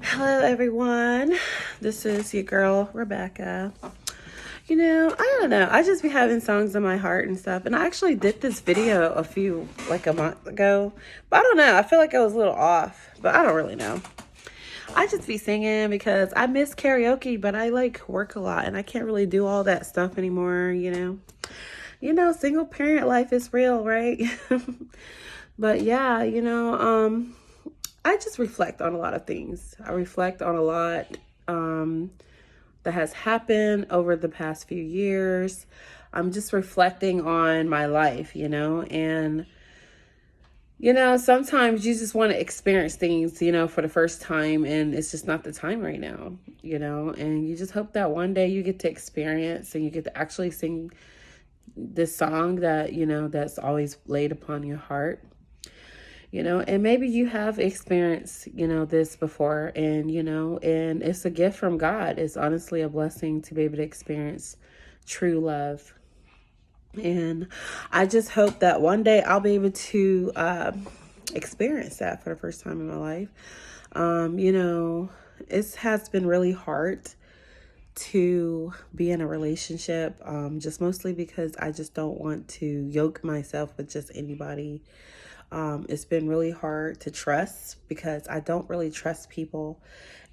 Hello, everyone. This is your girl, Rebecca. I don't know. I just be having songs in my heart and stuff. And I actually did this video like a month ago. But I don't know. I feel like I was a little off. But I don't really know. I just be singing because I miss karaoke, but I like work a lot and I can't really do all that stuff anymore. Single parent life is real, right? But yeah, I just reflect on a lot of things. I reflect on a lot that has happened over the past few years. I'm just reflecting on my life, and sometimes you just want to experience things, for the first time, and it's just not the time right now, and you just hope that one day you get to experience and you get to actually sing this song that, that's always laid upon your heart. And maybe you have experienced, this before, and it's a gift from God. It's honestly a blessing to be able to experience true love. And I just hope that one day I'll be able to experience that for the first time in my life. It has been really hard to be in a relationship, just mostly because I just don't want to yoke myself with just anybody. It's been really hard to trust because I don't really trust people,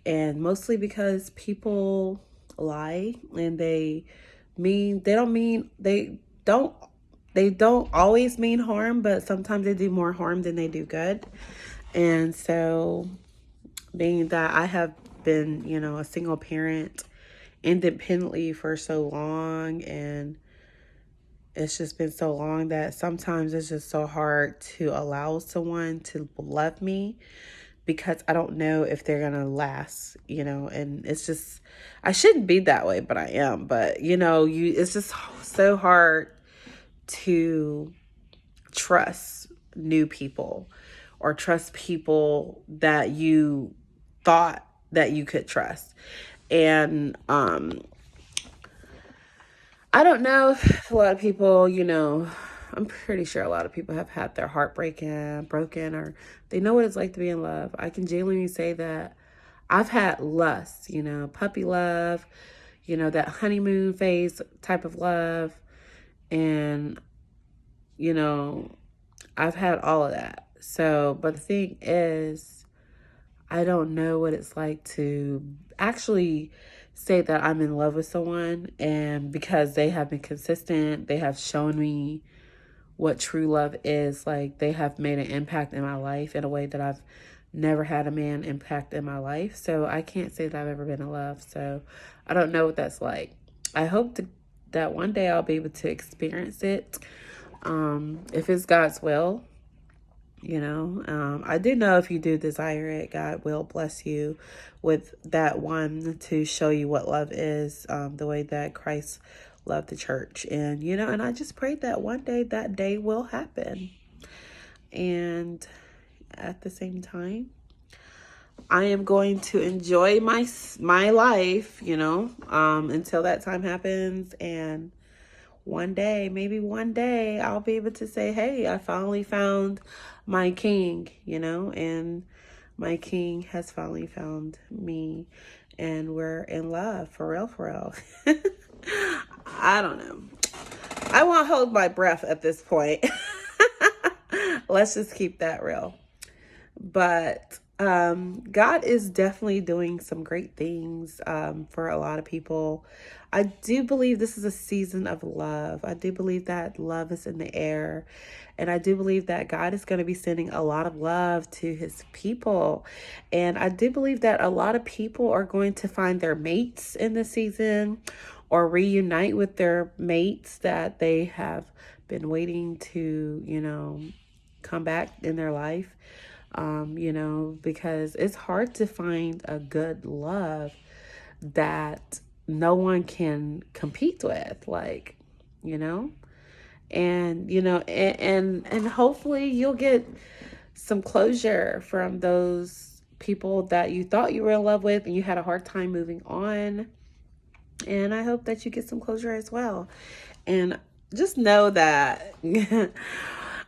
and mostly because people lie, and they don't always mean harm, but sometimes they do more harm than they do good. And so, being that I have been, a single parent independently for so long, and it's just been so long that sometimes it's just so hard to allow someone to love me because I don't know if they're going to last, and it's just, I shouldn't be that way, but I am. But, it's just so hard to trust new people or trust people that you thought that you could trust. And, I don't know if a lot of people, I'm pretty sure a lot of people have had their heart broken, or they know what it's like to be in love. I can genuinely say that I've had lust, puppy love, that honeymoon phase type of love. And, you know, I've had all of that. So, but the thing is, I don't know what it's like to actually say that I'm in love with someone, and because they have been consistent, they have shown me what true love is. Like, they have made an impact in my life in a way that I've never had a man impact in my life. So I can't say that I've ever been in love. So I don't know what that's like. I hope that one day I'll be able to experience it, if it's God's will. I do know if you do desire it, God will bless you with that one to show you what love is, the way that Christ loved the church. And I just pray that one day that day will happen. And at the same time, I am going to enjoy my life, until that time happens. And maybe one day, I'll be able to say, hey, I finally found my king, and my king has finally found me, and we're in love for real, for real. I don't know. I won't hold my breath at this point. Let's just keep that real. But God is definitely doing some great things for a lot of people. I do believe this is a season of love. I do believe that love is in the air. And I do believe that God is going to be sending a lot of love to his people. And I do believe that a lot of people are going to find their mates in this season, or reunite with their mates that they have been waiting to, come back in their life. Because it's hard to find a good love that no one can compete with, like, and hopefully you'll get some closure from those people that you thought you were in love with and you had a hard time moving on. And I hope that you get some closure as well. And just know that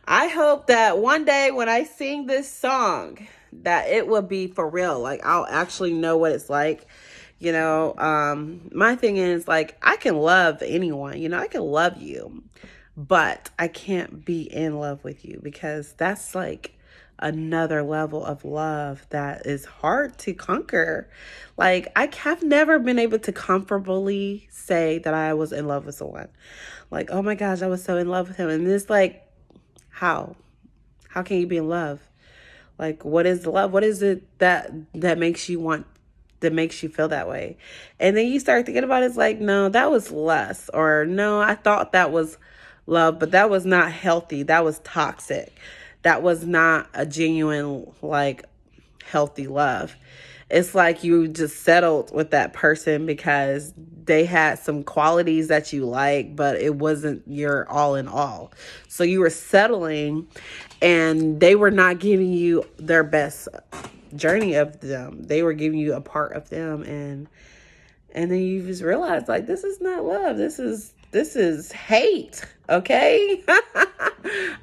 I hope that one day when I sing this song, that it would be for real. Like, I'll actually know what it's like. My thing is, like, I can love anyone, I can love you, but I can't be in love with you, because that's like another level of love that is hard to conquer. Like, I have never been able to comfortably say that I was in love with someone. Like, oh my gosh, I was so in love with him. And it's like, how? How can you be in love? Like, what is love? What is it that makes you want, that makes you feel that way? And then you start thinking about it, it's like, no, that was lust. Or no, I thought that was love, but that was not healthy. That was toxic. That was not a genuine, like, healthy love. It's like you just settled with that person because they had some qualities that you like, but it wasn't your all in all. So you were settling, and they were not giving you their best journey of them. They were giving you a part of them, and then you just realize, like, this is not love. This is hate. Okay?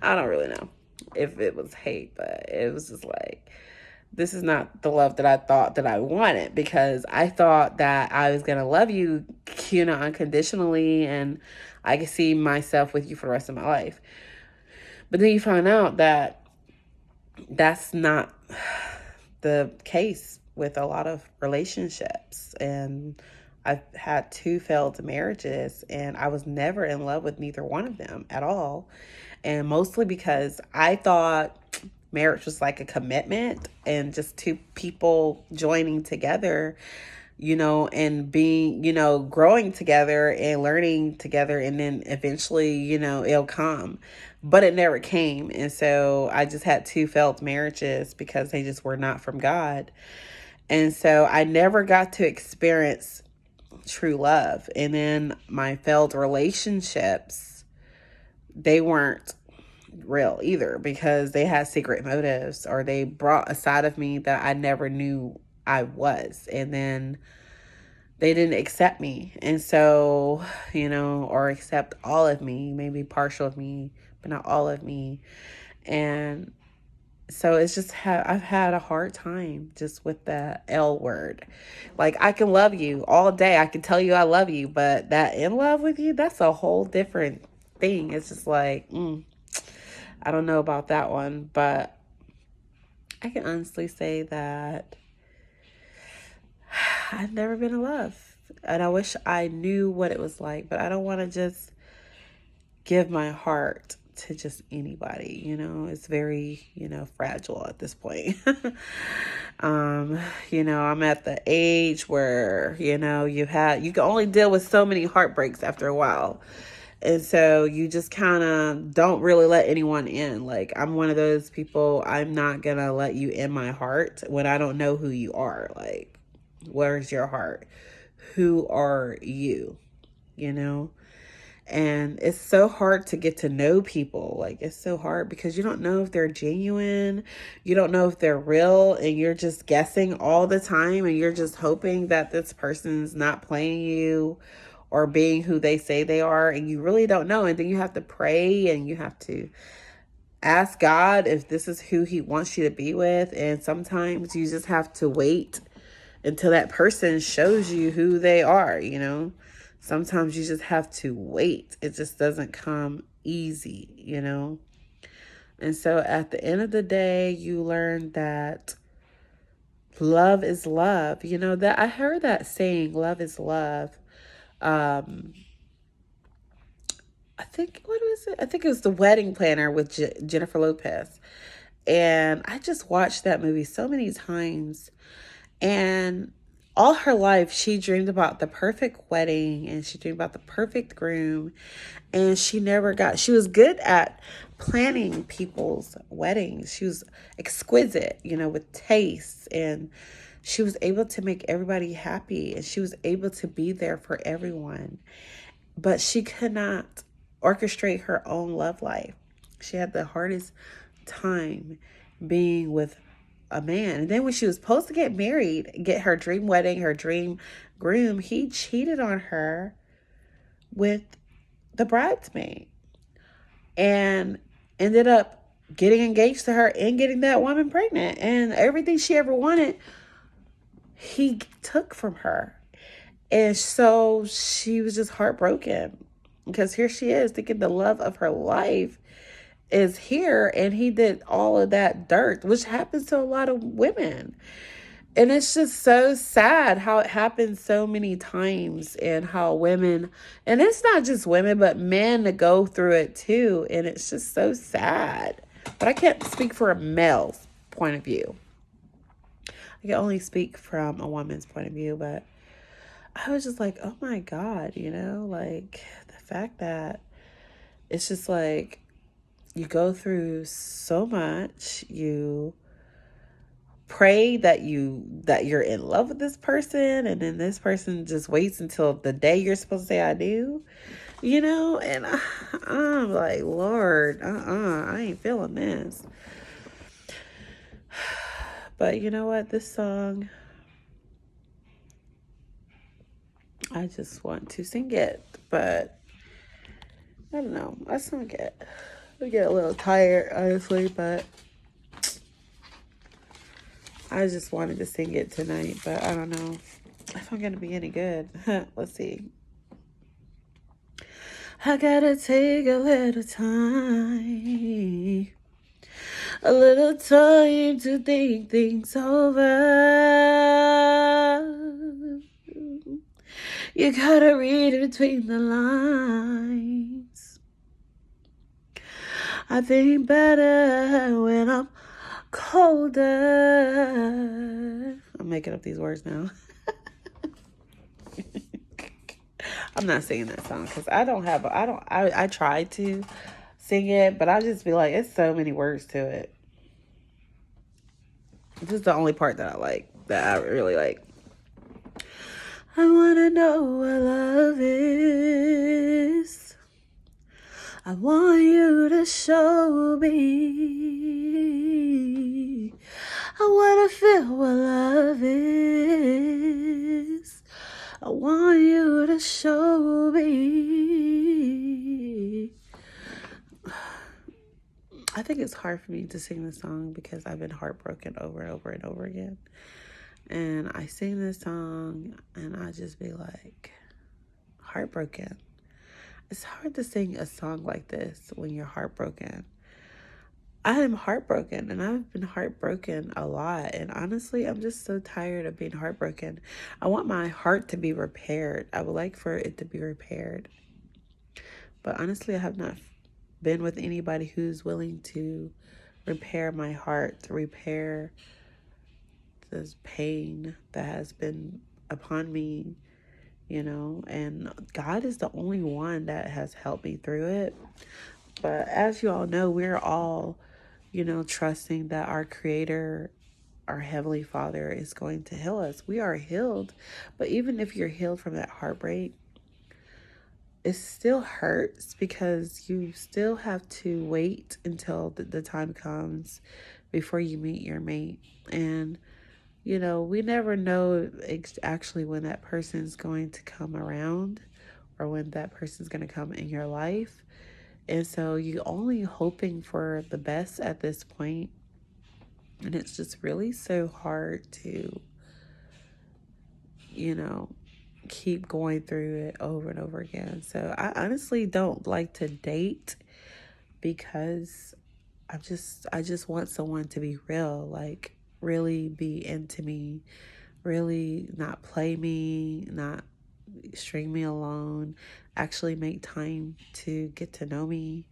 I don't really know if it was hate, but it was just like, this is not the love that I thought that I wanted, because I thought that I was going to love you, unconditionally, and I could see myself with you for the rest of my life. But then you find out that that's not the case with a lot of relationships. And I've had 2 failed marriages, and I was never in love with neither one of them at all. And mostly because I thought marriage was like a commitment and just 2 people joining together, and being, growing together and learning together, and then eventually, it'll come. But it never came. And so I just had 2 failed marriages because they just were not from God. And so I never got to experience true love. And then my failed relationships, they weren't real either, because they had secret motives, or they brought a side of me that I never knew I was. And then they didn't accept me. And so, or accept all of me, maybe partial of me, but not all of me. And so it's just, I've had a hard time just with the L word. Like, I can love you all day. I can tell you I love you, but that in love with you, that's a whole different thing. It's just like, I don't know about that one, but I can honestly say that I've never been in love. And I wish I knew what it was like, but I don't want to just give my heart to just anybody. It's very, fragile at this point. I'm at the age where, you can only deal with so many heartbreaks after a while. And so you just kind of don't really let anyone in. Like, I'm one of those people, I'm not going to let you in my heart when I don't know who you are. Like, where's your heart? Who are you? And it's so hard to get to know people. Like, it's so hard because you don't know if they're genuine. You don't know if they're real, and you're just guessing all the time, and you're just hoping that this person's not playing you or being who they say they are, and you really don't know. And then you have to pray, and you have to ask God if this is who he wants you to be with. And sometimes you just have to wait until that person shows you who they are. Sometimes you just have to wait. It just doesn't come easy. And so at the end of the day, you learn that love is love. That I heard that saying, love is love. I think, what was it? I think it was The Wedding Planner with Jennifer Lopez. And I just watched that movie so many times. And all her life, she dreamed about the perfect wedding, and she dreamed about the perfect groom. And she was good at planning people's weddings. She was exquisite, with taste. And she was able to make everybody happy. And she was able to be there for everyone. But she could not orchestrate her own love life. She had the hardest time being with a man. And then when she was supposed to get married, get her dream wedding, her dream groom, he cheated on her with the bridesmaid and ended up getting engaged to her and getting that woman pregnant. And everything she ever wanted, he took from her. And so she was just heartbroken because here she is thinking the love of her life is here, and he did all of that dirt, which happens to a lot of women. And it's just so sad how it happens so many times, and how women, and it's not just women, but men that go through it too. And it's just so sad. But I can't speak for a male's point of view. I can only speak from a woman's point of view. But I was just like, oh my God, like the fact that it's just like you go through so much, you pray that you're in love with this person, and then this person just waits until the day you're supposed to say I do, and I'm like, Lord, I ain't feeling this. But you know what, this song, I just want to sing it, but I don't know, I get a little tired, honestly, but I just wanted to sing it tonight, but I don't know if I'm going to be any good. Let's see. I gotta take a little time to think things over. You gotta read between the lines. I think better when I'm colder. I'm making up these words now. I'm not singing that song because I tried to sing it, but I just be like, it's so many words to it. This is the only part that I like, that I really like. I want to know what love is. I want you to show me. I want to feel what love is. I want you to show me. I think it's hard for me to sing this song because I've been heartbroken over and over and over again. And I sing this song and I just be like, heartbroken. It's hard to sing a song like this when you're heartbroken. I am heartbroken, and I've been heartbroken a lot. And honestly, I'm just so tired of being heartbroken. I want my heart to be repaired. I would like for it to be repaired. But honestly, I have not been with anybody who's willing to repair my heart, to repair this pain that has been upon me, and God is the only one that has helped me through it. But as you all know, we're all, trusting that our Creator, our Heavenly Father, is going to heal us. We are healed. But even if you're healed from that heartbreak, it still hurts because you still have to wait until the time comes before you meet your mate. And, we never know actually when that person's going to come around or when that person's going to come in your life. And so you're only hoping for the best at this point. And it's just really so hard to, keep going through it over and over again. So I honestly don't like to date because I just want someone to be real, like really be into me, really not play me, not string me along, actually make time to get to know me.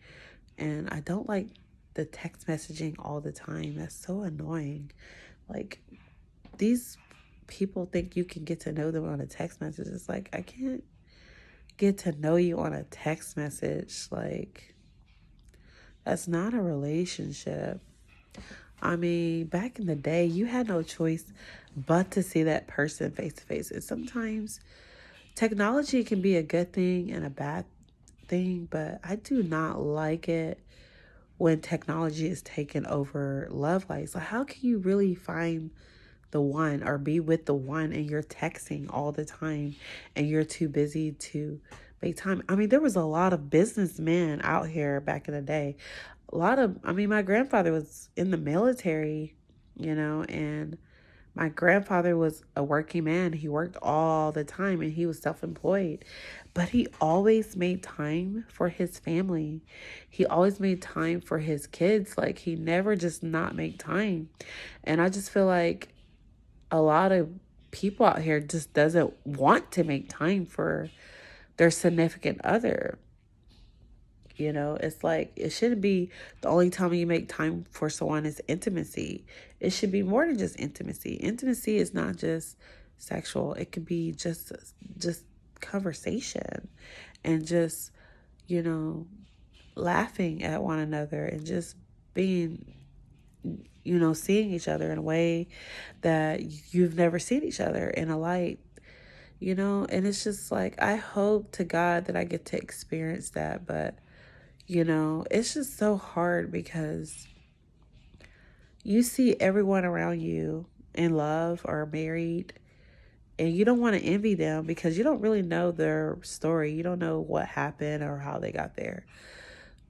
And I don't like the text messaging all the time. That's so annoying. Like, these people think you can get to know them on a text message. It's like, I can't get to know you on a text message. Like, that's not a relationship. I mean, back in the day, you had no choice but to see that person face to face. And sometimes technology can be a good thing and a bad thing, but I do not like it when technology is taking over love life. So how can you really find the one or be with the one and you're texting all the time and you're too busy to make time. I mean, there was a lot of businessmen out here back in the day. My grandfather was in the military, and my grandfather was a working man. He worked all the time and he was self-employed. But he always made time for his family. He always made time for his kids. Like, he never just not make time. And I just feel like a lot of people out here just doesn't want to make time for their significant other. It's like, it shouldn't be the only time you make time for someone is intimacy. It should be more than just intimacy. Intimacy is not just sexual. It could be just conversation and just, laughing at one another and just being, seeing each other in a way that you've never seen each other in a light, and it's just like, I hope to God that I get to experience that. But it's just so hard because you see everyone around you in love or married, and you don't want to envy them because you don't really know their story. You don't know what happened or how they got there.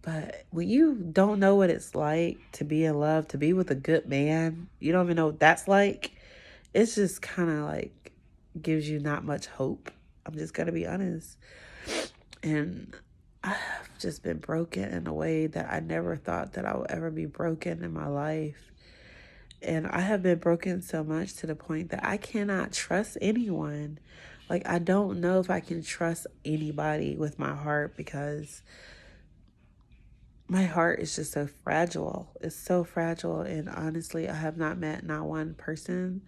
But when you don't know what it's like to be in love, to be with a good man, you don't even know what that's like. It's just kind of like gives you not much hope. I'm just going to be honest. And I've just been broken in a way that I never thought that I would ever be broken in my life. And I have been broken so much to the point that I cannot trust anyone. Like, I don't know if I can trust anybody with my heart because my heart is just so fragile. It's so fragile. And honestly, I have not met not one person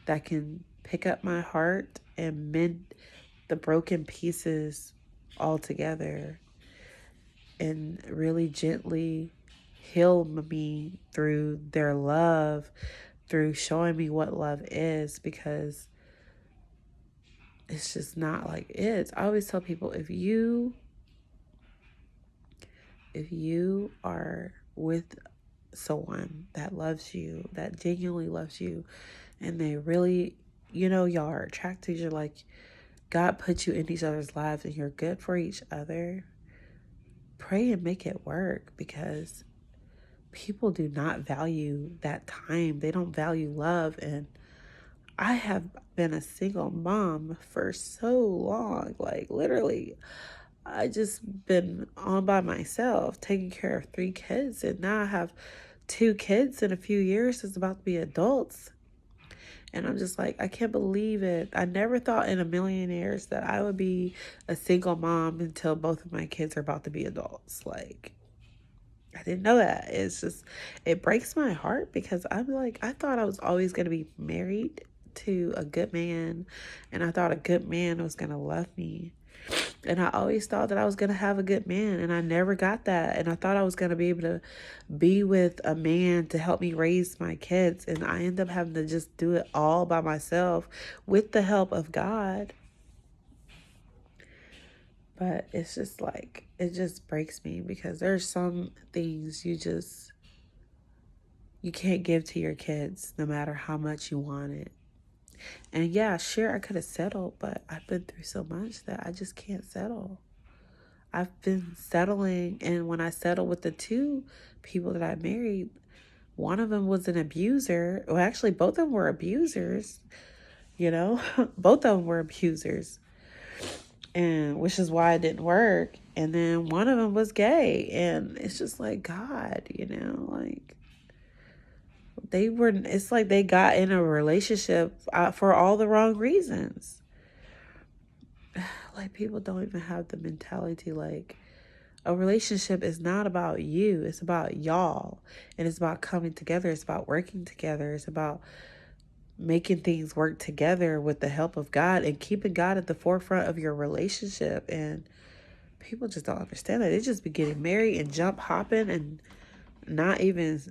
that can pick up my heart and mend the broken pieces all together and really gently heal me through their love, through showing me what love is, because it's just not like it is. I always tell people, if you are with someone that loves you, that genuinely loves you, and they really, y'all are attracted, you're like, God put you in each other's lives and you're good for each other, pray and make it work, because people do not value that time. They don't value love. And I have been a single mom for so long, like literally I just been on by myself taking care of 3 kids, and now I have 2 kids in a few years is about to be adults. And I'm just like, I can't believe it. I never thought in a million years that I would be a single mom until both of my kids are about to be adults. Like, I didn't know that. It's just, it breaks my heart because I'm like, I thought I was always going to be married to a good man, and I thought a good man was going to love me. And I always thought that I was going to have a good man, and I never got that. And I thought I was going to be able to be with a man to help me raise my kids. And I end up having to just do it all by myself with the help of God. But it's just like, it just breaks me because there's some things you can't give to your kids no matter how much you want it. And yeah, sure, I could have settled, but I've been through so much that I just can't settle. I've been settling, and when I settled with the 2 people that I married, one of them was an abuser. Well, actually, both of them were abusers, both of them were abusers, and which is why it didn't work. And then one of them was gay, and it's just like, God, like, it's like they got in a relationship for all the wrong reasons. Like, people don't even have the mentality, like, a relationship is not about you. It's about y'all. And it's about coming together. It's about working together. It's about making things work together with the help of God and keeping God at the forefront of your relationship. And people just don't understand that. They just be getting married and jump hopping and not even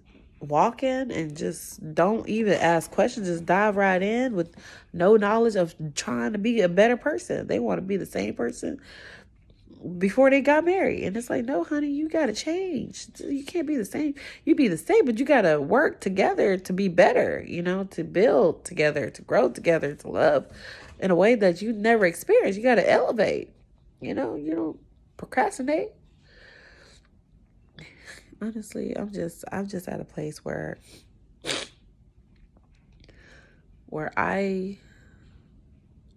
walking and just don't even ask questions. Just dive right in with no knowledge of trying to be a better person. They want to be the same person before they got married. And it's like, no, honey, you got to change. You can't be the same. You be the same, but you got to work together to be better, to build together, to grow together, to love in a way that you never experienced. You got to elevate. You know, you don't procrastinate. Honestly, I'm just at a place where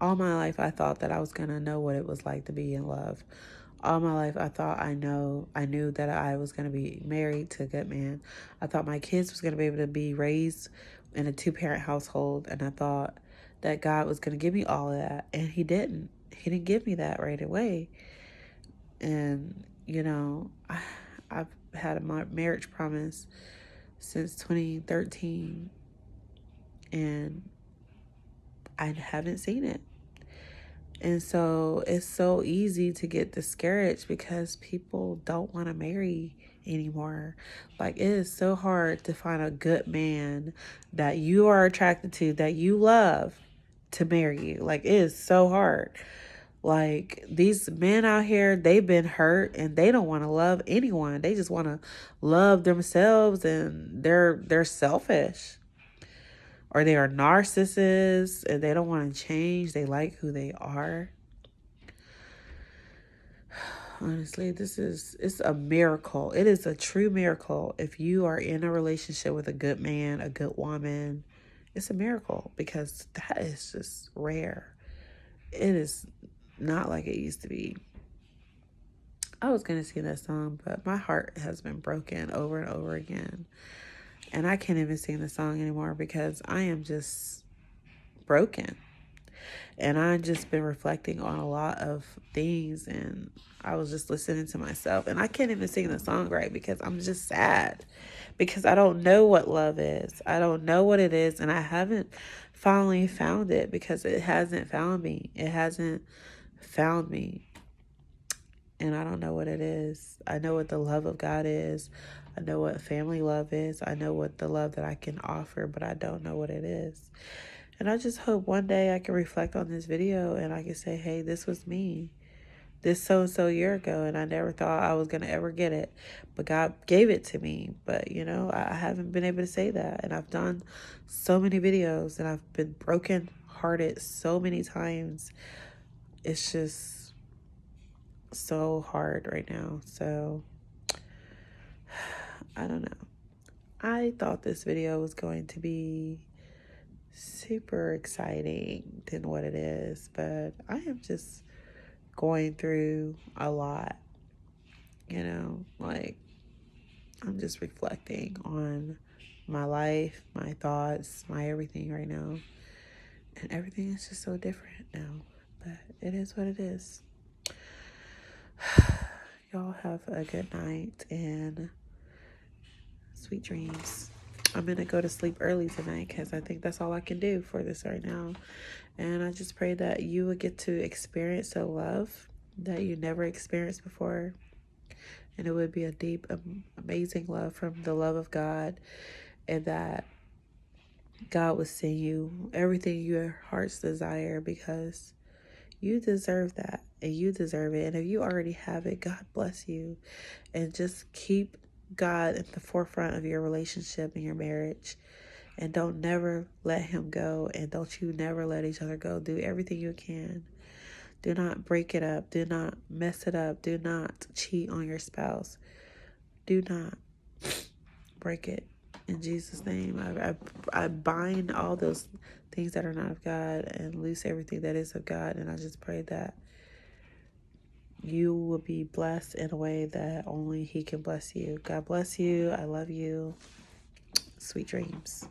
all my life I thought that I was gonna know what it was like to be in love. All my life I thought I knew that I was gonna be married to a good man. I thought my kids was gonna be able to be raised in a 2-parent household, and I thought that God was gonna give me all of that, and he didn't. He didn't give me that right away. And you know, I've had a marriage promise since 2013, and I haven't seen it. And so it's so easy to get discouraged because people don't want to marry anymore. Like, it is so hard to find a good man that you are attracted to, that you love, to marry you. Like, it is so hard. Like, these men out here, they've been hurt and they don't want to love anyone. They just want to love themselves, and they're selfish. Or they are narcissists and they don't want to change. They like who they are. Honestly, it's a miracle. It is a true miracle if you are in a relationship with a good man, a good woman. It's a miracle because that is just rare. It is not like it used to be. I was going to sing that song, but my heart has been broken over and over again. And I can't even sing the song anymore because I am just broken. And I've just been reflecting on a lot of things, and I was just listening to myself. And I can't even sing the song right because I'm just sad because I don't know what love is. I don't know what it is, and I haven't finally found it because it hasn't found me. It hasn't found me, and I don't know what it is. I know what the love of God is. I know what family love is. I know what the love that I can offer, but I don't know what it is. And I just hope one day I can reflect on this video and I can say, hey, this was me this so-and-so year ago, and I never thought I was going to ever get it. But God gave it to me. But, you know, I haven't been able to say that. And I've done so many videos and I've been broken hearted so many times. It's just so hard right now. So, I don't know. I thought this video was going to be super exciting than what it is, but I am just going through a lot, you know, like I'm just reflecting on my life, my thoughts, my everything right now, and everything is just so different now, but it is what it is. Y'all have a good night and sweet dreams. I'm going to go to sleep early tonight because I think that's all I can do for this right now. And I just pray that you would get to experience a love that you never experienced before. And it would be a deep, amazing love from the love of God. And that God would send you everything your heart's desire because you deserve that. And you deserve it. And if you already have it, God bless you. And just keep God at the forefront of your relationship and your marriage, and don't never let him go, and don't you never let each other go. Do everything you can. Do not break it up. Do not mess it up. Do not cheat on your spouse. Do not break it. In Jesus' name, I bind all those things that are not of God and loose everything that is of God. And I just pray that you will be blessed in a way that only he can bless you. God bless you. I love you. Sweet dreams.